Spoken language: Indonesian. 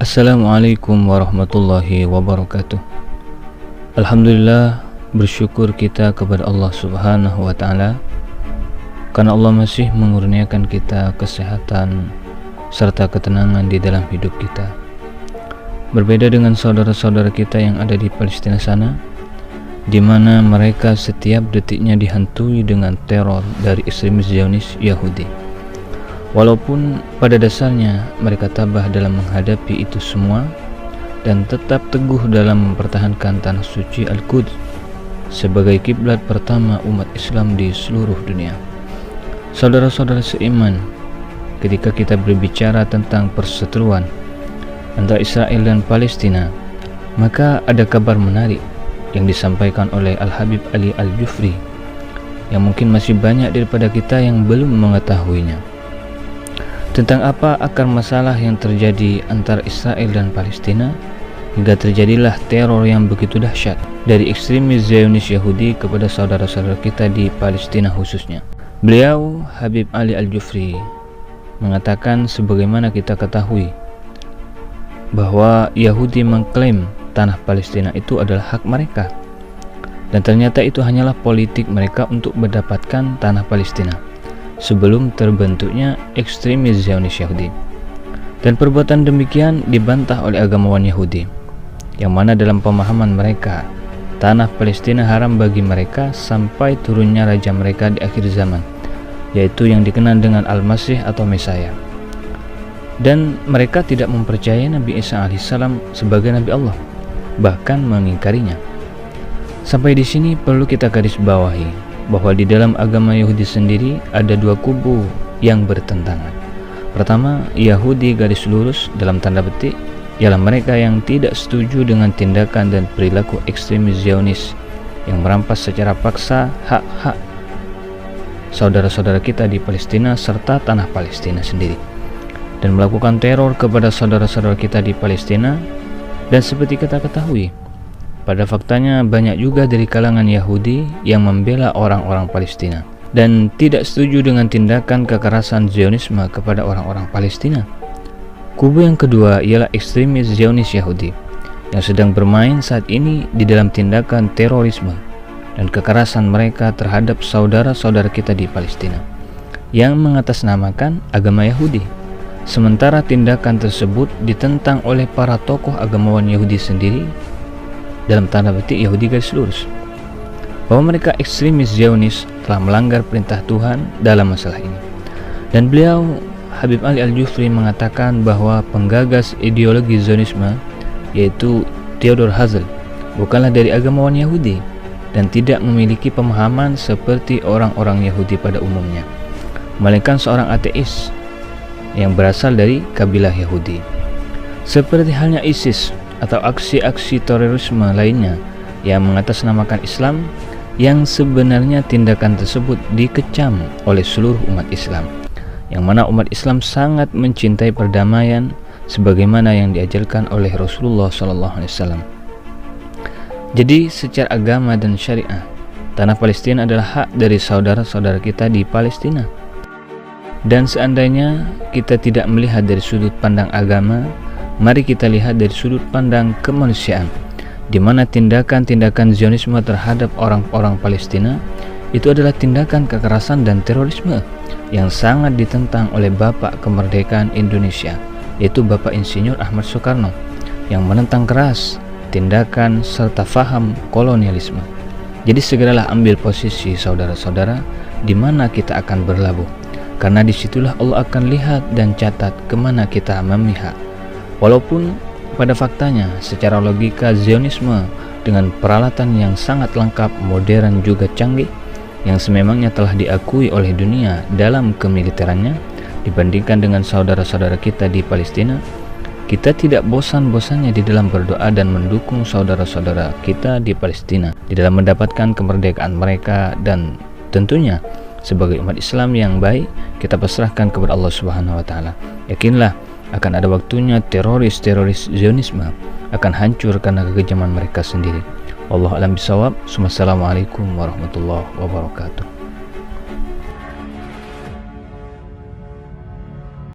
Assalamualaikum warahmatullahi wabarakatuh. Alhamdulillah, bersyukur kita kepada Allah Subhanahu wa Ta'ala karena Allah masih mengurniakan kita kesehatan serta ketenangan di dalam hidup kita. Berbeda dengan saudara-saudara kita yang ada di Palestina sana, di mana mereka setiap detiknya dihantui dengan teror dari ekstremis Zionis Yahudi. Walaupun pada dasarnya mereka tabah dalam menghadapi itu semua dan tetap teguh dalam mempertahankan tanah suci Al-Quds sebagai kiblat pertama umat Islam di seluruh dunia. Saudara-saudara seiman, ketika kita berbicara tentang perseteruan antara Israel dan Palestina, maka ada kabar menarik yang disampaikan oleh Al-Habib Ali Al-Jufri yang mungkin masih banyak daripada kita yang belum mengetahuinya. Tentang apa akar masalah yang terjadi antara Israel dan Palestina hingga terjadilah teror yang begitu dahsyat dari ekstremis Zionis Yahudi kepada saudara-saudara kita di Palestina khususnya. Beliau, Habib Ali Al-Jufri, mengatakan sebagaimana kita ketahui bahwa Yahudi mengklaim tanah Palestina itu adalah hak mereka, dan ternyata itu hanyalah politik mereka untuk mendapatkan tanah Palestina sebelum terbentuknya ekstremis Zionis Yahudi. Dan perbuatan demikian dibantah oleh agamawan Yahudi, yang mana dalam pemahaman mereka tanah Palestina haram bagi mereka sampai turunnya raja mereka di akhir zaman, yaitu yang dikenal dengan Al-Masih atau Mesaya. Dan mereka tidak mempercayai Nabi Isa alaihissalam sebagai Nabi Allah, bahkan mengingkarinya. Sampai di sini perlu kita garis bawahi bahwa di dalam agama Yahudi sendiri ada dua kubu yang bertentangan. Pertama, Yahudi garis lurus dalam tanda petik ialah mereka yang tidak setuju dengan tindakan dan perilaku ekstremis Zionis yang merampas secara paksa hak-hak saudara-saudara kita di Palestina serta tanah Palestina sendiri, dan melakukan teror kepada saudara-saudara kita di Palestina. Dan seperti kita ketahui, pada faktanya banyak juga dari kalangan Yahudi yang membela orang-orang Palestina dan tidak setuju dengan tindakan kekerasan Zionisme kepada orang-orang Palestina. Kubu yang kedua ialah ekstremis Zionis Yahudi yang sedang bermain saat ini di dalam tindakan terorisme dan kekerasan mereka terhadap saudara-saudara kita di Palestina yang mengatasnamakan agama Yahudi. Sementara tindakan tersebut ditentang oleh para tokoh agamawan Yahudi sendiri dalam tanda petik Yahudi garis lurus, bahwa mereka ekstremis Zionis telah melanggar perintah Tuhan dalam masalah ini. Dan beliau, Habib Ali Al-Jufri, mengatakan bahwa penggagas ideologi Zionisme yaitu Theodor Herzl bukanlah dari agamawan Yahudi dan tidak memiliki pemahaman seperti orang-orang Yahudi pada umumnya, melainkan seorang ateis yang berasal dari kabilah Yahudi. Seperti halnya ISIS atau aksi-aksi terorisme lainnya yang mengatasnamakan Islam, yang sebenarnya tindakan tersebut dikecam oleh seluruh umat Islam, yang mana umat Islam sangat mencintai perdamaian sebagaimana yang diajarkan oleh Rasulullah SAW. Jadi secara agama dan syariah, tanah Palestina adalah hak dari saudara-saudara kita di Palestina. Dan seandainya kita tidak melihat dari sudut pandang agama, mari kita lihat dari sudut pandang kemanusiaan, di mana tindakan-tindakan Zionisme terhadap orang-orang Palestina itu adalah tindakan kekerasan dan terorisme yang sangat ditentang oleh Bapak Kemerdekaan Indonesia, yaitu Bapak Insinyur Ahmad Soekarno, yang menentang keras tindakan serta faham kolonialisme. Jadi segeralah ambil posisi saudara-saudara di mana kita akan berlabuh, karena disitulah Allah akan lihat dan catat kemana kita memihak. Walaupun pada faktanya secara logika Zionisme dengan peralatan yang sangat lengkap, modern juga canggih, yang sememangnya telah diakui oleh dunia dalam kemiliterannya dibandingkan dengan saudara-saudara kita di Palestina, kita tidak bosan-bosannya di dalam berdoa dan mendukung saudara-saudara kita di Palestina di dalam mendapatkan kemerdekaan mereka. Dan tentunya sebagai umat Islam yang baik, kita pasrahkan kepada Allah Subhanahu wa Ta'ala. Yakinlah akan ada waktunya teroris-teroris Zionisme akan hancur karena kekejaman mereka sendiri. Wallahu a'lam bishawab. Wassalamualaikum warahmatullahi wabarakatuh.